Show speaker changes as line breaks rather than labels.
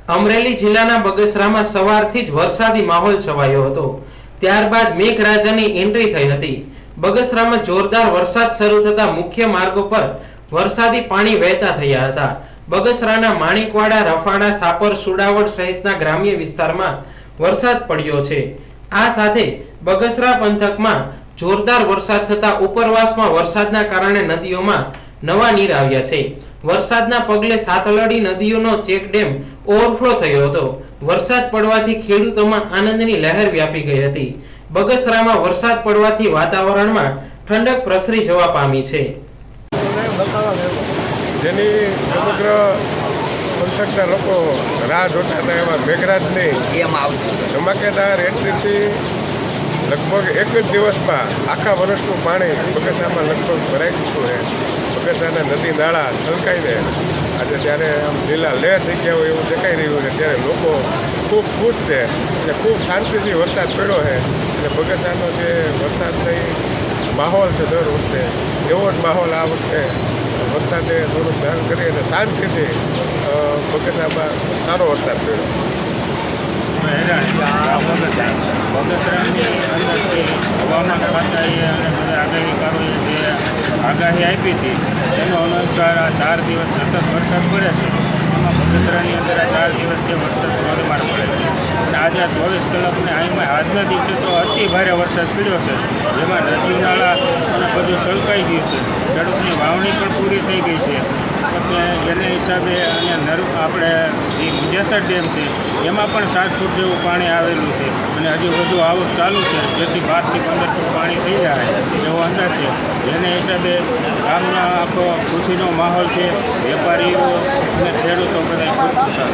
અમરેલી જિલ્લાના બગસરામાં સવારથી જ વરસાદી માહોલ છવાયો હતો। ત્યારબાદ મેઘરાજાની એન્ટ્રી થઈ હતી। બગસરામાં જોરદાર વરસાદ શરૂ થતા મુખ્ય માર્ગો પર વરસાદી પાણી વહેતા થયા હતા। બગસરાના માણિકવાડા, રફાડા, સાપર, સુડાવડ સહિતના ગ્રામ્ય વિસ્તારમાં વરસાદ પડ્યો છે। આ સાથે બગસરા પંથકમાં જોરદાર વરસાદ થતા ઉપરવાસમાં વરસાદના કારણે નદીઓમાં નવા નીર આવ્યા છે। વરસાદના પગલે સાતલડી નદીઓનો ચેકડેમ ઓવરફ્લો થયો હતો। વરસાદ પડવાથી ખેડૂતોમાં આનંદની લહેર વ્યાપી ગઈ હતી। બગસરામાં વરસાદ પડવાથી વાતાવરણમાં ઠંડક પ્રસરી જવા પામી છે।
જેની સમગ્ર પંથકના લોકો રાહ જોતા હતા એવા મેઘરાજની ધમાકેદાર એન્ટ્રીથી લગભગ એક જ દિવસમાં આખા વર્ષનું પાણી બગસરામાં લગભગ ભરાઈ ચૂક્યું છે। બગસરાના નદી નાળા છલકાઈને આજે જ્યારે આમ લીલા લહેર થઈ ગયા હોય એવું દેખાઈ રહ્યું છે, ત્યારે લોકો ખૂબ ખુશ છે અને ખૂબ શાંતિથી વરસાદ પડ્યો છે। અને બગસરાનો જે વરસાદની માહોલ છે દર વખતે એવો જ માહોલ આ વખતે વરસાદે થોડુંક ધારણ કરી અને શાંતિથી બગસરામાં સારો વરસાદ પડ્યો।
બગસરાની અંદરથી હવામાન ખાતાએ અને બધા આગાહીકારોએ જે આગાહી આપી હતી તેનો અનુસાર આ 4 દિવસ સતત વરસાદ પડે છે। એમાં બગસરાની અંદર આ 4 દિવસથી વરસાદ ધોધમાર પડે છે અને આજે 24 કલાકને આજના દિવસે તો અતિ ભારે વરસાદ પડ્યો છે, જેમાં નદી નાળા અને બધું છલકાઈ ગયું છે। ખેડૂતની વાવણી પણ પૂરી થઈ ગઈ છે। એને હિસાબે અહીંયા આપણે જે મુજેસર ડેમ છે એમાં પણ 7 ફૂટ જેવું પાણી આવેલું છે અને હજુ વધુ આવક ચાલુ છે, જેથી 12 થી 15 ફૂટ પાણી થઈ જાય એવો અંદાજ છે। એને હિસાબે ગામના આખો ખુશીનો માહોલ છે। વેપારીઓ અને ખેડૂતો બધા ખુશ છે।